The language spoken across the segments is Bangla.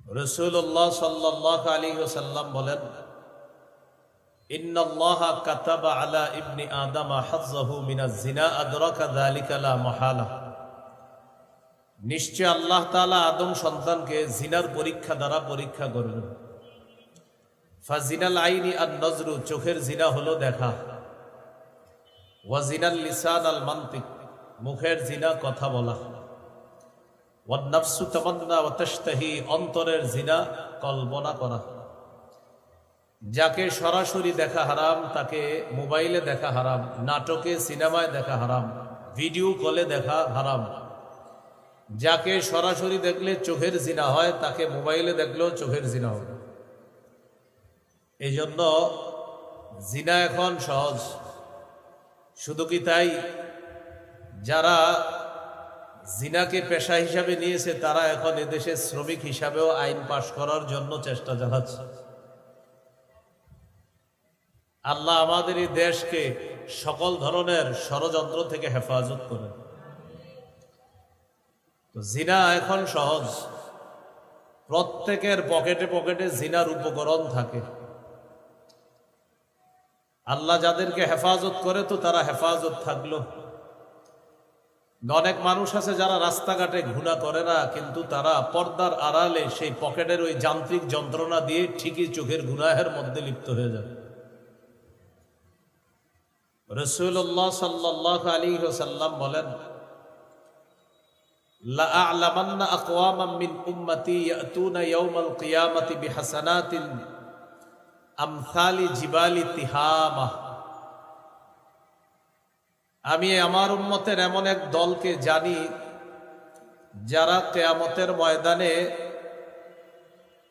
রাসূলুল্লাহ সাল্লাল্লাহু আলাইহি ওয়াসাল্লাম বলেন, ইন্নাল্লাহা কাতাবা আলা ইবনি আদম হাজ্জাহু মিনাজ জিনা আদরাকা যালিকা লা মাহালা। নিশ্চয় আল্লাহ তাআলা আদম সন্তানকে জিনার পরীক্ষা দ্বারা পরীক্ষা করবেন। ফাজিনাল আইনি আন নজরু, চোখের জিনা হলো দেখা। ওয়া জিনাল লিসান আল মানতিক, মুখের জিনা কথা বলা। ওয়ান নাফসু তামান্না ওয়া তাশতাহি, অন্তরের জিনা কল্পনা করা। যাকে সরাসরি দেখা হারাম তাকে মোবাইলে দেখা হারাম, নাটকে সিনেমায় দেখা হারাম, ভিডিও কলে দেখা হারাম। যাকে সরাসরি দেখলে চোখের জিনা হয় তাকে মোবাইলে দেখলেও চোখের জিনা হবে। এই জন্য জিনা এখন সহজ। শুধু কি তাই, যারা জিনাকে পেশা হিসাবে নিয়েছে তারা এখন এদেশে শ্রমিক হিসাবেও আইন পাশ করার জন্য চেষ্টা চালাচ্ছে। আল্লাহ আমাদের এই দেশকে সকল ধরনের ষড়যন্ত্র থেকে হেফাজত করেন। তো জিনা এখন সহজ, প্রত্যেকের পকেটে পকেটে জিনার উপকরণ থাকে। আল্লাহ যাদেরকে হেফাজত করে তো তারা হেফাজত থাকলো। অনেক মানুষ আছে যারা রাস্তাঘাটে ঘুণা করে না, কিন্তু তারা পর্দার আড়ালে সেই পকেটের ওই যান্ত্রিক যন্ত্রণা দিয়ে ঠিকই চোখের গুনাহের মধ্যে লিপ্ত হয়ে যায়। রাসূলুল্লাহ সাল্লাল্লাহু আলাইহি ওয়াসাল্লাম বলেন, লা আ'লামান্না আকওয়ামান মিন উম্মতি ইয়াতুনা ইয়াওমাল কিয়ামাতি বিহাসানাতিন আমসালি জিবালি তিহামা। আমি আমার উম্মতের এমন এক দলকে জানি যারা কিয়ামতের ময়দানে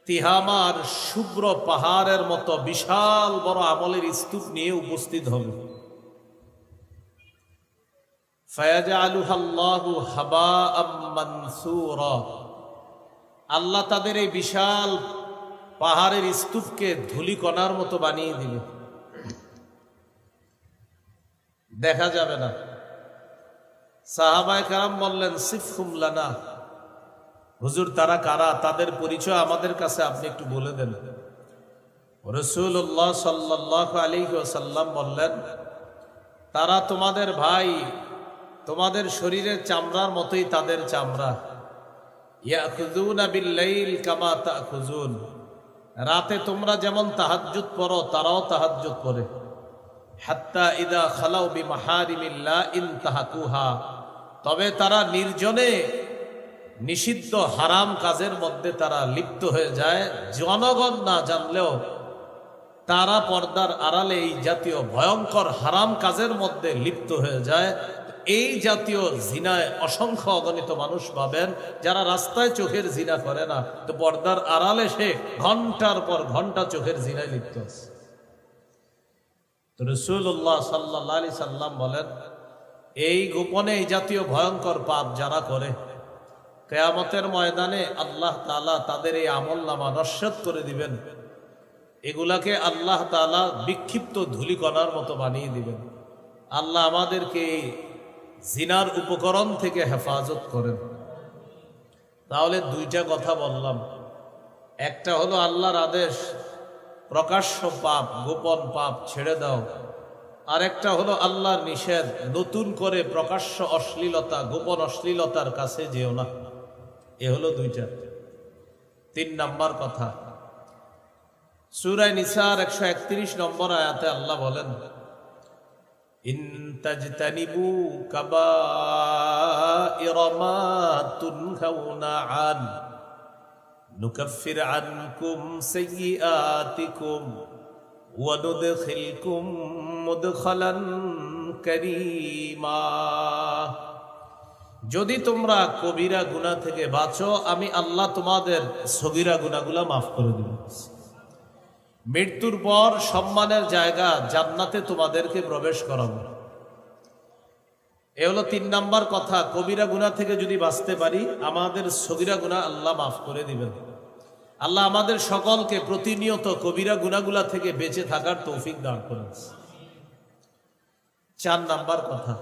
তিহামার শুভ্র পাহাড়ের মতো বিশাল বড় আমলের স্তূপ নিয়ে উপস্থিত হবে। ফায়াজআলুহাল্লাহু হাবাআম মানসুরা, আল্লাহ তাদের এই বিশাল পাহাড়ের স্তূপকে ধূলিকণার মতো বানিয়ে দিবে, দেখা যাবে না। সাহাবায়ে কেরাম বললেন, সিফহুম লানা, হুজুর তারা কারা, তাদের পরিচয় আমাদের কাছে আপনি একটু বলে দেন। রাসূলুল্লাহ সাল্লাল্লাহু আলাইহি ওয়াসাল্লাম বললেন, তারা তোমাদের ভাই, তোমাদের শরীরের চামড়ার মতোই তাদের চামড়া। ইয়াখুযুনা বিল-লাইল কামা তাখুযুন, রাতে তোমরা যেমন তাহাজ্জুদ পড়ো তারাও তাহাজ্জুদ পড়ে। হাত্তা ইদা খালাউ বিমাহারিমিল্লাহ ইনতাহাকুহা, তবে তারা নির্জনে নিষিদ্ধ হারাম কাজের মধ্যে তারা লিপ্ত হয়ে যায়। জনগণ না জানলেও তারা পর্দার আড়ালে এই জাতীয় ভয়ঙ্কর হারাম কাজের মধ্যে লিপ্ত হয়ে যায়। এই জাতীয় জিনায় অসংখ্য অগণিত মানুষ পাবেন যারা রাস্তায় চোখের জিনা করে না, তো পর্দার আড়ালে সে ঘন্টার পর ঘন্টা চোখের জিনায় লিপ্ত আছে। তো রাসূলুল্লাহ সাল্লাল্লাহু আলাইহি সাল্লাম বলেন, এই গোপনে এই জাতীয় ভয়ঙ্কর পাপ যারা করে, কিয়ামতের ময়দানে আল্লাহ তাআলা তাদের এই আমলনামা নস্যাৎ করে দিবেন। এগুলাকে আল্লাহ তাআলা বিক্ষিপ্ত ধূলিকণার মতো বানিয়ে দিবেন। আল্লাহ আমাদেরকে জিনার উপকরণ থেকে হেফাজত করেন। তাহলে দুইটা কথা বললাম, একটা হলো আল্লাহর আদেশ প্রকাশ্য পাপ গোপন পাপ ছেড়ে দাও, আর একটা হলো আল্লাহর নিষেধ নতুন করে প্রকাশ্য অশ্লীলতা গোপন অশ্লীলতার কাছে যেও না। এ হলো দুইটা। 3 নাম্বার কথা, সূরা নিসার 131 নম্বর আয়াতে আল্লাহ বলেন, ইন তাজতানিবু কাবাইরা মা তুনহাউনা আন নুকাফির আনকুম সাইয়্যাতিকুম ওয়া নুদখিলকুম মুদখালান কারীমা। যদি তোমরা কবিরা গুনাহ থেকে বাঁচো, আমি আল্লাহ তোমাদের সগীরা গুনাহগুলো মাফ করে দেব। মৃত্যুর পর সম্মানের জায়গা জান্নাতে তোমাদেরকে প্রবেশ করাবো। এ হলো 3 নাম্বার কথা। কবিরা গুনাহ থেকে যদি বাঁচতে পারি, আমাদের সগীরা গুনাহ আল্লাহ মাফ করে দিবেন। আল্লাহ আমাদের সকলকে প্রতিনিয়ত কবিরা গুনাহগুলা থেকে বেঁচে থাকার তৌফিক দান করেন। 4 নাম্বার কথা,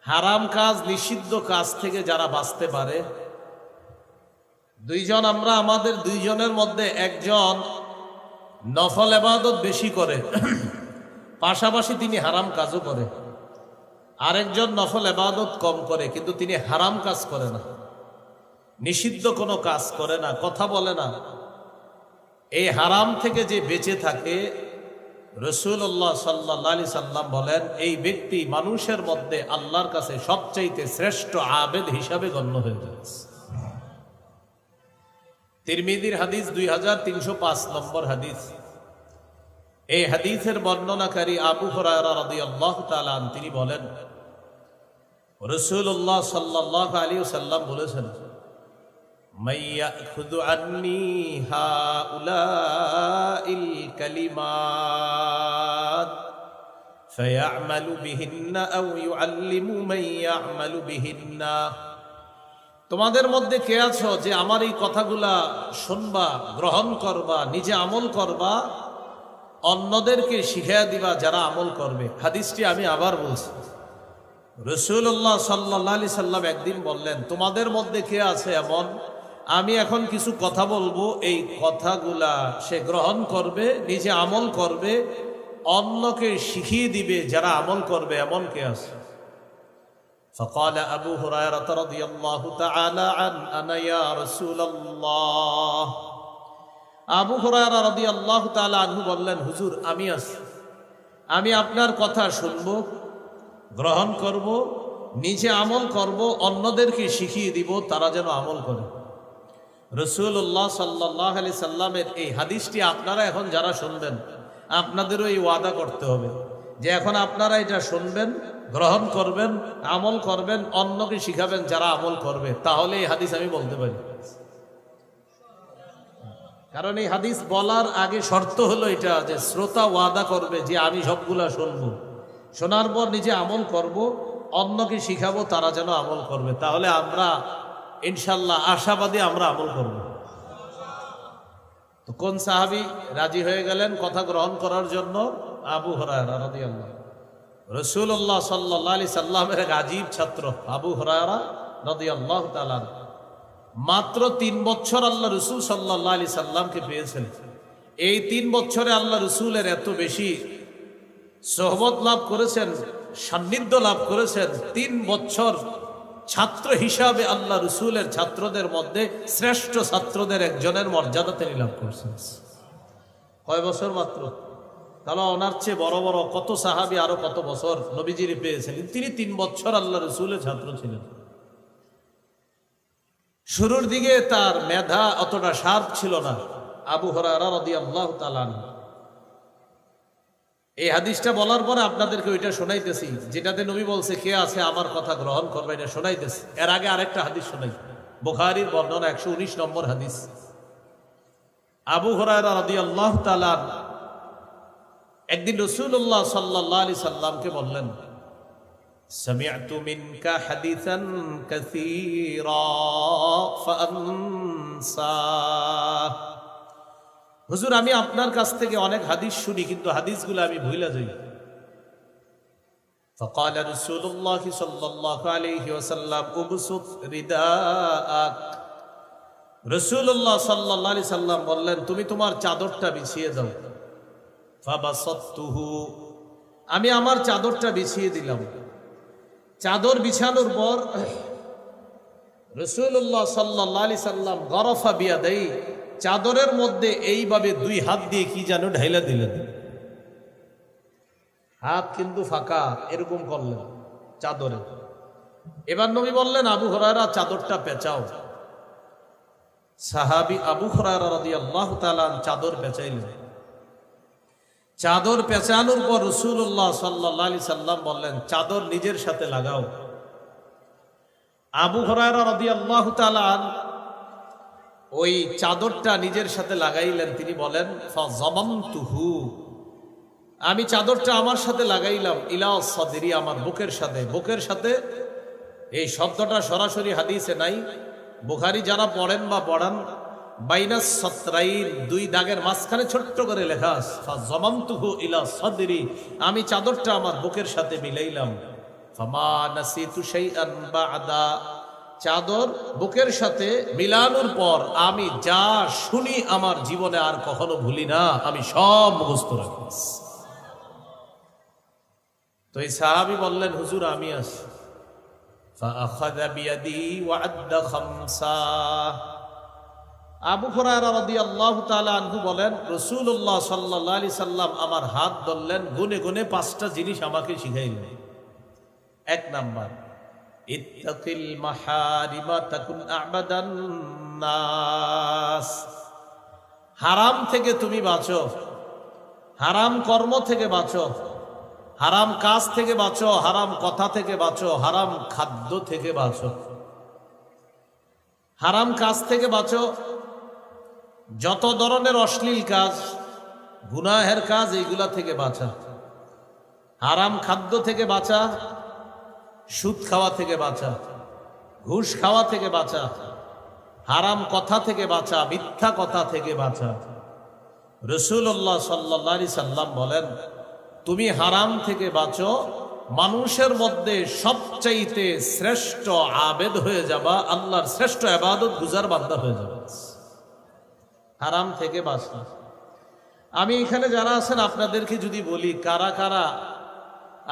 হারাম কাজ নিষিদ্ধ কাজ থেকে যারা বাঁচতে পারে, দুইজন আমরা, আমাদের দুইজনের মধ্যে একজন নফল ইবাদত বেশি করে, পাশাপাশি তিনি হারাম কাজও করে। আরেকজন নফল ইবাদত কম করে, কিন্তু তিনি হারাম কাজ করে না, নিষিদ্ধ কোনো কাজ করে না, কথা বলে না। এই হারাম থেকে যে বেঁচে থাকে, রাসূলুল্লাহ সাল্লাল্লাহু আলাইহি সাল্লাম বলেন এই ব্যক্তি মানুষের মধ্যে আল্লাহর কাছে সবচাইতে শ্রেষ্ঠ আবেদ হিসাবে গণ্য হয়ে যাচ্ছে। তিরমিজির হাদিস 2305 নম্বর হাদিস। এই হাদিসের বর্ণনাকারী আবু হুরায়রা রাদিয়াল্লাহু তাআলা আনহু তিনি বলেন, রাসূলুল্লাহ সাল্লাল্লাহু আলাইহি ওয়াসাল্লাম বলেছেন, মাইয়াখুযু আন্নী হাউলাইল কালিমাত ফায়া'মালু বিহিন্না আও ইউআল্লিমু মান ইয়া'মালু বিহিন্না। তোমাদের মধ্যে কে আছো যে আমার এই কথাগুলা শুনবা, গ্রহণ করবা, নিজে আমল করবা, অন্যদেরকে শিখিয়ে দিবা যারা আমল করবে। হাদিসটি আমি আবার বলছি, রাসূলুল্লাহ সাল্লাল্লাহু আলাইহি সাল্লাম একদিন বললেন, তোমাদের মধ্যে কে আছে এমন, আমি এখন কিছু কথা বলবো, এই কথাগুলা সে গ্রহণ করবে, নিজে আমল করবে, অন্যকে শিখিয়ে দিবে যারা আমল করবে, এমন কে আছে? فقال أبو هريرة رضي الله تعالى عنه أنا يا رسول الله। আবু হুরায়রা রাদিয়াল্লাহু তাআলা আনহু বললেন, হুজুর আমি আছি, আমি আপনার কথা শুনব, গ্রহণ করব, নিজে আমল করব, অন্যদেরকে শিখিয়ে দিব তারা যেন আমল করে। রাসূলুল্লাহ সাল্লাল্লাহু আলাইহি সাল্লামের এই হাদিসটি আপনারা এখন যারা শুনবেন, আপনাদেরও এই ওয়াদা করতে হবে যে এখন আপনারা এটা শুনবেন, গ্রহণ করবেন, আমল করবেন, অন্যকে শিখাবেন যারা আমল করবে, তাহলে এই হাদিস আমি বলতে পারি। কারণ এই হাদিস বলার আগে শর্ত হলো এটা যে শ্রোতা ওয়াদা করবে যে আমি সবগুলা শুনবো, শোনার পর নিজে আমল করব, অন্যকে শিখাবো তারা যেন আমল করবে। তাহলে আমরা ইনশাল্লাহ আশাবাদী আমরা আমল করব। তো কোন সাহাবী রাজি হয়ে গেলেন কথা গ্রহণ করার জন্য? আবু হুরায়রা রাদিয়াল্লাহু। রাসূলুল্লাহ সাল্লাল্লাহু আলাইহি সাল্লামের এক আজীব ছাত্র আবু হুরায়রা রাদিয়াল্লাহু তাআলা মাত্র 3 বছর আল্লাহ রসুল সাল্লাল্লাহু আলাইহি সাল্লামকে পেয়েছেন। এই 3 বছরে আল্লাহ রসুলের এত বেশি সোহবত লাভ করেছেন, সান্নিধ্য লাভ করেছেন। 3 বছর ছাত্র হিসাবে আল্লাহ রসুলের ছাত্রদের মধ্যে শ্রেষ্ঠ ছাত্রদের একজনের মর্যাদা তিনি লাভ করেছেন। কয় বছর মাত্র? তাহলে ওনার চেয়ে বড় বড় কত সাহাবী আরো কত বছর নবীজির পেয়েছেন, তিনি 3 বছর আল্লাহ রসুলের ছাত্র ছিলেন। শুরুর দিকে তার মেধা অতটা শার্প ছিল না। আবু হুরায়রা রাদিয়াল্লাহু তাআলা আনহু এই হাদিসটা বলার পরে আপনাদেরকে ওইটা শোনাইতেছি যেটাতে নবী বলছে কে আছে আমার কথা গ্রহণ করবে, এটা শোনাইতেছি। এর আগে আরেকটা হাদিস শোনাই, বুখারীর বর্ণনা 119 নম্বর হাদিস। আবু হুরায়রা রাদিয়াল্লাহু তাআলা একদিন রাসূলুল্লাহ সাল্লাল্লাহু আলাইহি সাল্লামকে বললেন, সামি'তু মিনকা হাদিসান কাসীরা ফাআনসা। হুজুর আমি আপনার কাছ থেকে অনেক হাদিস শুনি, কিন্তু হাদিসগুলো আমি ভুলে যাই। فقال رسول الله صلى الله عليه وسلم ابسط رداءك। রাসূলুল্লাহ সাল্লাল্লাহু আলাইহি সাল্লাম বললেন, তুমি তোমার চাদরটা বিছিয়ে দাও। ফাবাসাততুহু, আমি আমার চাদরটা বিছিয়ে দিলাম। চাদর বিছানোর পর রাসূলুল্লাহ সাল্লাল্লাহু আলাইহি সাল্লাম গরফা বিয়াদাই, চাদরের মধ্যে এইভাবে 2 হাত দিয়ে কি যেন ঢাইলা দিলেন। হাত কিন্তু ফাঁকা, এরকম করলেন চাদরে। এবার নবী বললেন, আবু হুরায়রা চাদরটা পেঁচাও। সাহাবী আবু হুরায়রা রাদিয়াল্লাহু তাআলা চাদর পেঁচাইলেন। চাদর পেঁচানোর পর রাসূলুল্লাহ সাল্লাল্লাহু আলাইহি সাল্লাম বললেন, চাদর নিজের সাথে লাগাও। আবু হুরায়রা রাদিয়াল্লাহু তাআলা ওই চাদরটা নিজের সাথে লাগাইলেন। তিনি বলেন, ফাযামামতুহু, আমি চাদরটা আমার সাথে লাগাইলাম। ইলা সাদরি, আমার বুকের সাথে। বুকের সাথে এই শব্দটা সরাসরি হাদিসে নাই। বুখারী যারা পড়েন বা পড়ান, বাইনাস সাতরাইন, 2 দাগের মাঝখানে ছোট্ট করে লেখা আছে, ফাযামামতুহু ইলা সাদরি, আমি চাদরটা আমার বুকের সাথে মিলাইলাম। ফামা নাসিতু শাইআন বা'দা, চাদর বুকের সাথে মিলানোর পর আমি যা শুনি আমার জীবনে আর কখনো ভুলি না, আমি সব মুখস্থ রাখি। তো এই সাহাবী বললেন, হুজুর আমি আছি। ফাআখাযা বিয়াদি ওয়া'আদ্দা খামসা। আবু হুরায়রা রাদিয়াল্লাহু তাআলা আনহু বলেন, রাসূলুল্লাহ সাল্লাল্লাহু আলাইহি সাল্লাম আমার হাত ধরলেন, গুনে গুনে 5টা জিনিস আমাকে শিখাইলেন। 1 নাম্বার, ইত্তাকিল মাহারিমা তাকুন আ'বাদান নাস। হারাম থেকে তুমি বাঁচো, হারাম কর্ম থেকে বাঁচো, হারাম কাজ থেকে বাঁচো, হারাম কথা থেকে বাঁচো, হারাম খাদ্য থেকে বাঁচো। হারাম কাজ থেকে বাঁচো, যত ধরনের অশ্লীল কাজ, গুনাহের কাজ, এইগুলা থেকে বাঁচা। হারাম খাদ্য থেকে বাঁচা, সুদ খাওয়া থেকে বাঁচা, ঘুষ খাওয়া থেকে বাঁচা, হারাম কথা থেকে বাঁচা, মিথ্যা কথা থেকে বাঁচা। রাসূলুল্লাহ সাল্লাল্লাহু আলাইহি সাল্লাম বলেন, তুমি হারাম থেকে বাঁচো, মানুষের মধ্যে সবচাইতে শ্রেষ্ঠ আবেদ হয়ে যাবা, আল্লাহর শ্রেষ্ঠ ইবাদত গুজার বান্দা হয়ে যাবে। হারাম থেকে বাঁচা। আমি এখানে যারা আছেন আপনাদেরকে যদি বলি, কারা কারা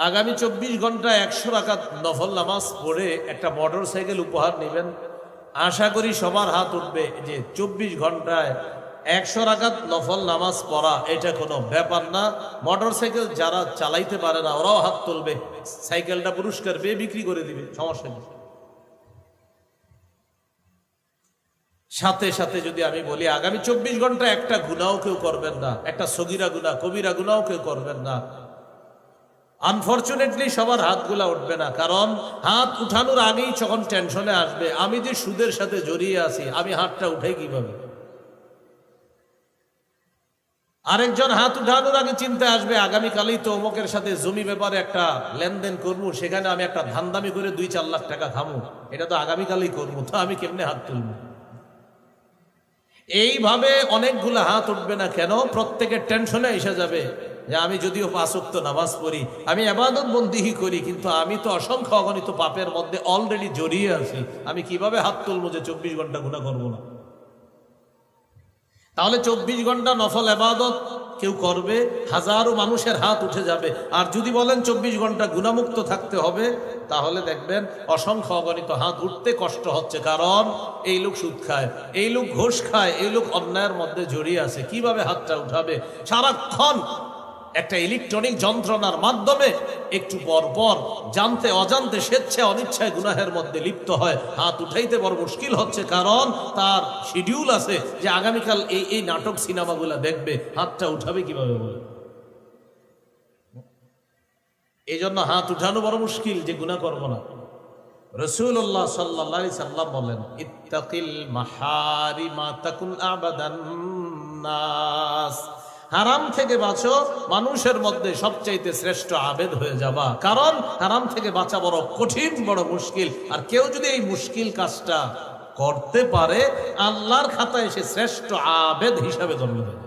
আগামী 24 ঘন্টায় 100 রাকাত নফল নামাজ পড়ে একটা মোটর সাইকেল উপহার নেবেন? আশা করি সবার হাত উঠবে যে 24 ঘন্টায় 100 রাকাত নফল নামাজ পড়া এটা কোনো ব্যাপার না। মোটর সাইকেল যারা চালাইতে পারে না ওরাও হাত তুলবে, সাইকেলটা পুরস্কার পেয়ে বিক্রি করে দিবে, সমস্যা নেই। সাথে সাথে যদি আমি বলি আগামী 24 ঘন্টা একটা গুনাও কেউ করবেন না, একটা সগীরা গুনাহ কবিরা গুনাও কেউ করবেন না, আনফরচুনেটলি সবার হাতগুলা উঠবে না। কারণ হাত উঠানোর আগেই যখন টেনশনে আসবে, আমি যে সুদের সাথে জড়িয়ে আছি, আমি হাতটা উঠাই কিভাবে। আরেকজন হাত উঠানোর আগে চিন্তা আসবে, আগামীকালই তো অমুকের সাথে জমি ব্যাপারে একটা লেনদেন করবো, সেখানে আমি একটা ধান্দামি করে 2-4 লাখ টাকা খামু, এটা তো আগামীকালই করবো, তো আমি কেমনে হাত তুলবো। এইভাবে অনেকগুলো হাত উঠবে না কেন? প্রত্যেকের টেনশনে এসে যাবে যে আমি যদিও 5 ওয়াক্ত নামাজ পড়ি, আমি ইবাদত বন্দেগী করি, কিন্তু আমি তো অসংখ্য অগণিত পাপের মধ্যে অলরেডি জড়িয়ে আছি, আমি কিভাবে হাত তুলবো যে 24 ঘন্টা গুনাহ করবো না। তাহলে 24 ঘন্টা নফল ইবাদত কেউ করবে, হাজারো মানুষের হাত উঠে যাবে। আর যদি বলেন 24 ঘন্টা গুনাহমুক্ত থাকতে হবে, তাহলে দেখবেন অসংখ্য অগণিত হাত উঠতে কষ্ট হচ্ছে। কারণ এই লোক সুদ খায়, এই লোক ঘুষ খায়, এই লোক অন্যায়ের মধ্যে জড়িয়ে আছে, কিভাবে হাতটা উঠাবে। সারাক্ষণ একটা ইলেকট্রনিক যন্ত্রণার মাধ্যমে একটু পর পর জানতে অজান্তে স্বেচ্ছায় অনিচ্ছায় গুনাহের মধ্যে লিপ্ত হয়, হাত উঠাইতে বড় মুশকিল হচ্ছে। কারণ তার শিডিউল আছে যে আগামীকাল এই নাটক সিনেমাগুলো দেখবে, হাতটা উঠাবে কিভাবে বলে। এই জন্য হাত উঠানো বড় মুশকিল যে গুনাহ করব না। রাসূলুল্লাহ সাল্লাল্লাহু আলাইহি সাল্লাম বলেন, ইত্তাকিল মাহারিমা তাকুন আবাদান নাস। হারাম থেকে বাঁচো, মানুষের মধ্যে সবচাইতে শ্রেষ্ঠ আবেদ হয়ে যাবা। কারণ হারাম থেকে বাঁচা বড় কঠিন, বড় মুশকিল। আর কেউ যদি এই মুশকিল কাজটা করতে পারে, আল্লাহর খাতায় সে শ্রেষ্ঠ আবেদ হিসাবে গণ্য হবে।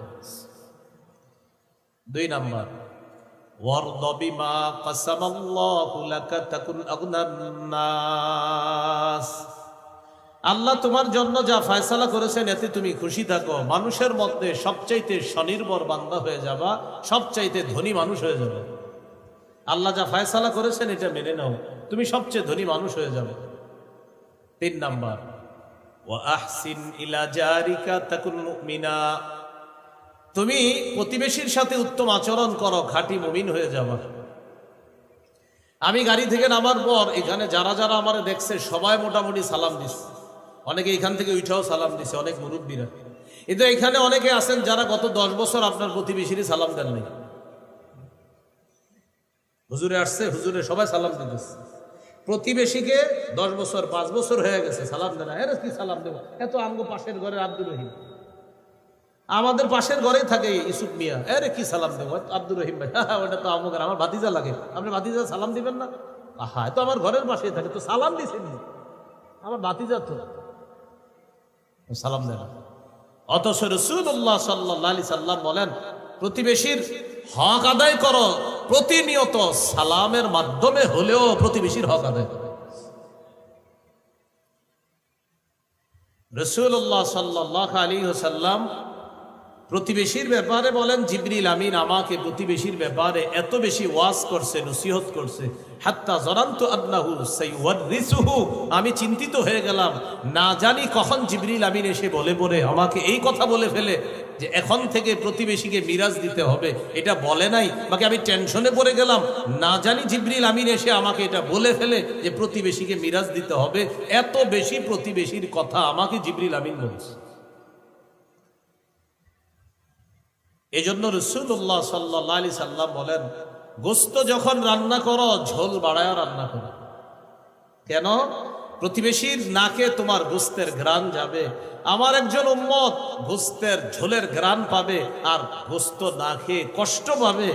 2 নাম্বার, ওয়ারদ বিমা কাসামাল্লাহু লাকা তাকুন আগনান নাস। আল্লাহ তোমার জন্য যা ফয়সালা করেছেন এতে তুমি খুশি থাকো, মানুষের মধ্যে সবচাইতে স্বনির্ভর বান্দা হয়ে যাবা, সবচাইতে ধনী মানুষ হয়ে যাবে। আল্লাহ যা ফয়সালা করেছেন এটা মেনে নাও, তুমি সবচেয়ে ধনী মানুষ হয়ে যাবে। 3 নাম্বার, ওয়া আহসিন ইলা জারিকা তাকুন মুমিনা। তুমি প্রতিবেশীর সাথে উত্তম আচরণ করো, খাঁটি মুমিন হয়ে যাবা। আমি গাড়ি থেকে নামার পর এখানে যারা যারা আমার দেখছে সবাই মোটামুটি সালাম দিচ্ছে, অনেকে এখান থেকে উঠাও সালাম দিছে, অনেক মুরব্বীরা। কিন্তু এখানে অনেকে আছেন যারা গত 10 বছর আপনার প্রতিবেশীরই সালাম দেন নাই। হুজুরে আসছে, হুজুরে সবাই সালাম দিতেছে, প্রতিবেশীকে 10 বছর 5 বছর হয়ে গেছে সালাম দেন। এর কি সালাম দেবো, এত আমগো পাশের ঘরের আব্দুর রহিম, আমাদের পাশের ঘরেই থাকে ইউসুফ মিয়া, এর কি সালাম দেবো আব্দুর রহিম ভাই, ওটা তো আমগের, আমার ভাতিজা লাগে, আপনি ভাতিজা সালাম দিবেন না? আহা, তো আমার ঘরের পাশেই থাকে, তো সালাম দিছেন, আমার ভাতিজা তো সালাম দেন। অথচ রাসূলুল্লাহ সাল্লাল্লাহু আলাইহি সাল্লাম বলেন, প্রতিবেশীর হক আদায় করো, প্রতিনিয়ত সালামের মাধ্যমে হলেও প্রতিবেশীর হক আদায় করো। রাসূলুল্লাহ সাল্লাল্লাহু আলাইহি ওয়াসাল্লাম প্রতিবেশীর ব্যাপারে বলেন, জিবরিল আমিন আমাকে প্রতিবেশীর ব্যাপারে এত বেশি ওয়াজ করছে, নসিহত করছে, হাত্তা জানান্তু আন্নাহু সাইওয়ারিসুহু, আমি চিন্তিত হয়ে গেলাম, না জানি কখন জিবরিল আমিন এসে বলে পড়ে আমাকে এই কথা বলে ফেলে যে এখন থেকে প্রতিবেশীকে মিরাজ দিতে হবে। এটা বলে নাই, বাকি আমি টেনশনে পড়ে গেলাম, না জানি জিবরিল আমিন এসে আমাকে এটা বলে ফেলে যে প্রতিবেশীকে মিরাজ দিতে হবে। এত বেশি প্রতিবেশীর কথা আমাকে জিবরিল আমিন বলছে। এই জন্য রাসূলুল্লাহ সাল্লাল্লাহু আলাইহি সাল্লাম বলেন, গোস্ত যখন রান্না করো ঝোল বাড়ায় রান্না করো। কেন? প্রতিবেশীর নাকে তোমার গোস্তের ঘ্রাণ যাবে, আমার একজন উম্মত গোস্তের ঝোলের ঘ্রাণ পাবে আর গোস্ত না খেয়ে কষ্ট পাবে।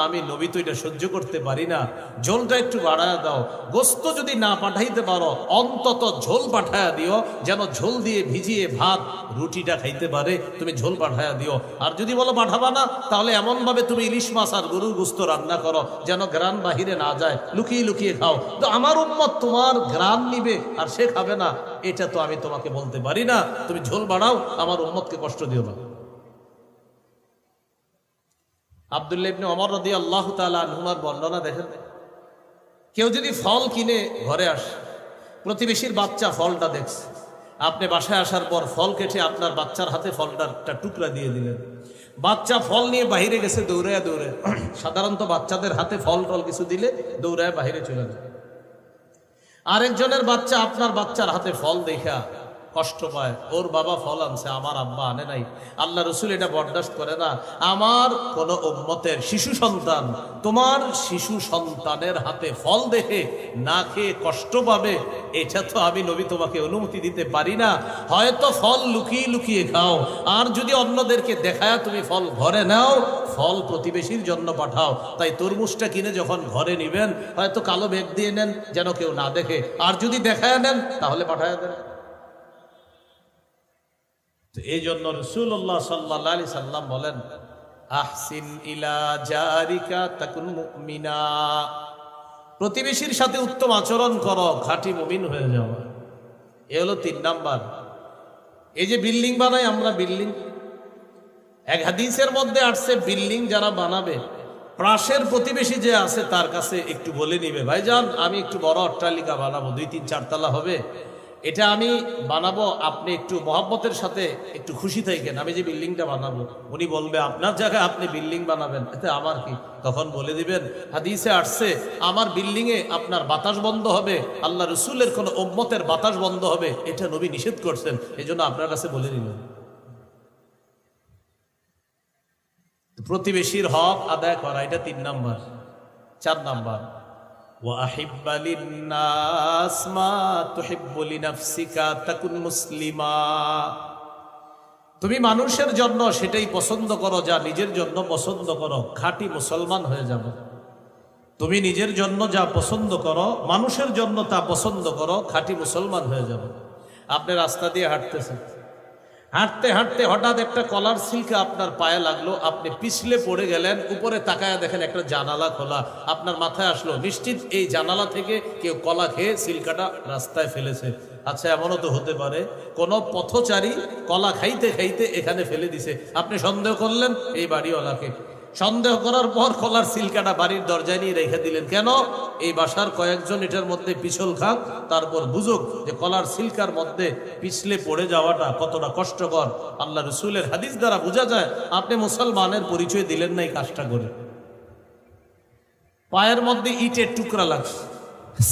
আমি নবী তো এটা সহ্য করতে পারি না, ঝোলটা একটু বাড়ায় দাও। গোস্ত যদি না পাঠাইতে পারো অন্তত ঝোল পাঠায়া দিও, যেন ঝোল দিয়ে ভিজিয়ে ভাত রুটিটা খাইতে পারে, তুমি ঝোল পাঠায়া দিও। আর যদি বলো পাঠাবা না, তাহলে এমনভাবে তুমি ইলিশ মাছ আর গরুর গোস্ত রান্না করো যেন ঘ্রাণ বাহিরে না যায়, লুকিয়ে লুকিয়ে খাও। তো আমার উম্মত তোমার ঘ্রাণ নিবে আর সে খাবে না, এটা তো আমি তোমাকে বলতে পারি না। তুমি ঝোল বাড়াও, আমার উম্মতকে কষ্ট দিও না। আব্দুল্লাহ ইবনে ওমর রাদিয়াল্লাহু তাআলা আনহুমার বর্ণনা দেখেন, কেউ যদি ফল কিনে ঘরে আসে, প্রতিবেশীর বাচ্চা ফলটা দেখছে, আপনি বাসায় আসার পর ফল কেটে আপনার বাচ্চার হাতে ফলটার একটা টুকরা দিয়ে দিলেন। বাচ্চা ফল নিয়ে বাইরে গেছে দৌড়ায় দৌড়ে। সাধারণত বাচ্চাদের হাতে ফল টল কিছু দিলে দৌড়ায় বাইরে চলে যায়। আরেকজনের বাচ্চা আপনার বাচ্চার হাতে ফল দেখা কষ্ট পায়, ওর বাবা ফল আনছে, আমার আব্বা আনে নাই। আল্লাহ রসুল এটা বরদাস্ত করে না। আমার কোন উম্মতের শিশু সন্তান তোমার শিশু সন্তানের হাতে ফল দেখে না খেয়ে কষ্ট পাবে, এটা তো আমি নবী তোমাকে অনুমতি দিতে পারি না। হয়তো ফল লুকিয়ে লুকিয়ে খাও, আর যদি অন্যদেরকে দেখায় তুমি ফল ঘরে নাও, ফল প্রতিবেশীর জন্য পাঠাও। তাই তরমুজটা কিনে যখন ঘরে নিবেন, হয়তো কালো ব্যাগ দিয়ে নেন যেন কেউ না দেখে, আর যদি দেখায় নেন তাহলে পাঠায় দেন। এই জন্য রাসূলুল্লাহ সাল্লাল্লাহু আলাইহি সাল্লাম বলেন, আহসিন ইলা জারিকা তাকুন মুমিনা, প্রতিবেশীর সাথে উত্তম আচরণ করো, খাঁটি মুমিন হয়ে যাও। এ হলো 3 নাম্বার। এই যে বিল্ডিং বানাই আমরা, বিল্ডিং, এক হাদিসের মধ্যে আসছে বিল্ডিং যারা বানাবে, পাশের প্রতিবেশী যে আছে তার কাছে একটু বলে নিবে, ভাইজান আমি একটু বড় অট্টালিকা বানাবো, 2-3-4 তলা হবে, এটা আমি বানাবো, আপনি একটু মহব্বতের সাথে একটু খুশি থাকেন, আমি যে বিল্ডিংটা বানাবো। উনি বলবে আপনার জায়গায় আপনি বিল্ডিং বানাবেন, এতে আমার কি? তখন বলে দিবেন, হাদিসে আসছে আমার বিল্ডিং এ আপনার বাতাস বন্ধ হবে, আল্লাহ রসুলের কোন উম্মতের বাতাস বন্ধ হবে, এটা নবী নিষেধ করছেন, এই জন্য আপনার কাছে বলে দিবেন। প্রতিবেশীর হক আদায় করা, এটা 3 নাম্বার। 4 নাম্বার, وَأَحِبَّ لِلنَّاسِ مَا تُحِبُّ لِنَفْسِكَ تَكُنْ মুসলিমা, তুমি মানুষের জন্য সেটাই পছন্দ করো যা নিজের জন্য পছন্দ করো, খাঁটি মুসলমান হয়ে যাবে। তুমি নিজের জন্য যা পছন্দ করো, মানুষের জন্য তা পছন্দ করো, খাঁটি মুসলমান হয়ে যাবে। আপনি রাস্তা দিয়ে হাঁটতেছেন, হাঁটতে হাঁটতে হঠাৎ একটা কলার সিল্ক আপনার পায়ে লাগলো, আপনি পিছলে পড়ে গেলেন, উপরে তাকায়া দেখেন একটা জানালা খোলা, আপনার মাথায় আসলো নিশ্চিত এই জানালা থেকে কেউ কলা খেয়ে সিল্কাটা রাস্তায় ফেলেছে। আচ্ছা, এমনও তো হতে পারে কোনো পথচারী কলা খাইতে খাইতে এখানে ফেলে দিছে, আপনি সন্দেহ করলেন এই বাড়িওয়ালাকে, সন্দেহ করার পর কলার সিল্কাটা বাড়ির দরজায় নিয়ে রেখে দিলেন। কেন? এই বাসার কয়েকজন এটার মধ্যে পিছল খাক, তারপর বুঝুক যে কলার সিল্কার মধ্যে পিছলে পড়ে যাওয়াটা কতটা কষ্টকর। আল্লাহ রসুলের হাদিস দ্বারা বোঝা যায় আপনি মুসলমানের পরিচয় দিলেন না এই কাজটা করে। পায়ের মধ্যে ইটের টুকরা লাগছে,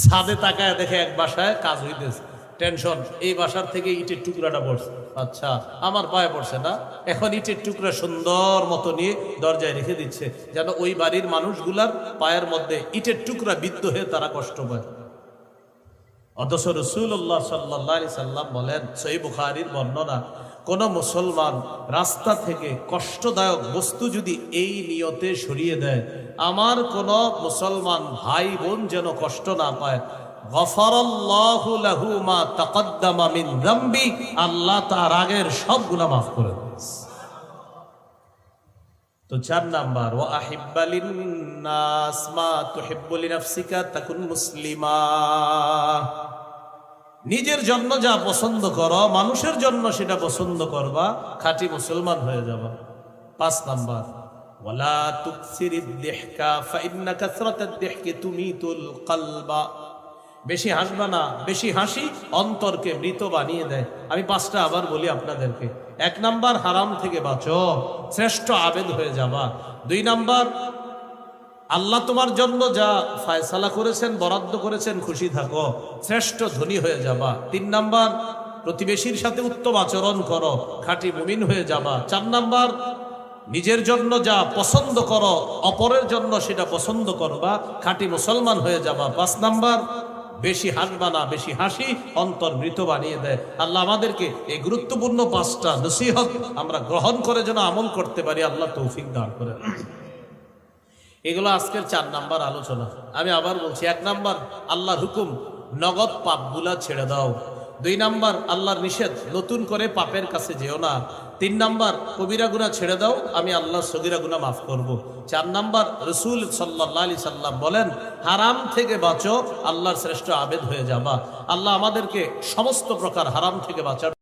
ছাদে তাকায় দেখে এক বাসায় কাজ হইতেছে, টেনশন, এই বাসার থেকে ইটের টুকরাটা পড়ছে, আচ্ছা আমার পায়ে পড়ছে না, এখন ইটের টুকরা সুন্দর মতো নিয়ে দরজায় রেখে দিচ্ছে যেন ওই বাড়ির মানুষগুলার পায়ের মধ্যে ইটের টুকরা বিদ্ধ হয়ে তারা কষ্ট পায়। অথচ রাসূলুল্লাহ সাল্লাল্লাহু আলাইহি সাল্লাম বলেন, সহিহ বুখারীর বর্ণনা, কোন মুসলমান রাস্তা থেকে কষ্টদায়ক বস্তু যদি এই নিয়তে সরিয়ে দেয়, আমার কোন মুসলমান ভাই বোন যেন কষ্ট না পায়, গফারাল্লাহু লাহু মা তাকদ্দামা মিন যামবি, আল্লাহ তার আগের সব গুনাহ মাফ করে দেন। তো 4 নাম্বার, ওয়া আহিব্বা লিন-নাস মা তুহিব্বু লিনাফসিকা তাকুন মুসলিমা, নিজের জন্য যা পছন্দ করো মানুষের জন্য সেটা পছন্দ করবা, খাঁটি মুসলমান হয়ে যাবা। 5 নাম্বার, ওয়ালা তুকসিরিদ দিহকা ফাইন্না কাসরাতাদ দিহকি তুমিতুল কলবা। বেশি হাসবা না, বেশি হাসি অন্তরকে মৃত বানিয়ে দেয়। আমি 5টা আবার বলি আপনাদেরকে। 1 নাম্বার, হারাম থেকে বাঁচো, শ্রেষ্ঠ আবেদ হয়ে যাবা। 2 নাম্বার, আল্লাহ তোমার জন্য যা ফায়সালা করেছেন, বরাদ্দ করেছেন, খুশি থাকো, শ্রেষ্ঠ ধনী হয়ে যাবা। 3 নাম্বার, প্রতিবেশীর সাথে উত্তম আচরণ করো, খাঁটি মুমিন হয়ে যাবা। 4 নাম্বার, নিজের জন্য যা পছন্দ করো অপরের জন্য সেটা পছন্দ করবা, খাঁটি মুসলমান হয়ে যাবা। 5 নাম্বার, বেশি হাসবা না, বেশি হাসি অন্তর মৃত বানিয়ে দেয়। আল্লাহ আমাদেরকে এই গুরুত্বপূর্ণ 5টা নসিহত আমরা গ্রহণ করে যেন আমল করতে পারি, আল্লাহ তৌফিক দান করে। এগুলো আজকের 4 নাম্বার আলোচনা। আমি আবার বলছি, 1 নাম্বার, আল্লাহর হুকুম, নগদ পাপগুলা ছেড়ে দাও। 2 নাম্বার, আল্লাহর নিষেধ, নতুন করে পাপের কাছে যেও না। 3 নাম্বার, কবিরা গুনাহ ছেড়ে দাও, আমি আল্লাহ সগীরা গুনাহ মাফ করব। 4 নাম্বার, রাসূল সাল্লাল্লাহু আলাইহি সাল্লাম বলেন, হারাম থেকে বাঁচো, আল্লাহর শ্রেষ্ঠ আবেদ হয়ে যাবা। আল্লাহ আমাদেরকে সমস্ত প্রকার হারাম থেকে বাঁচার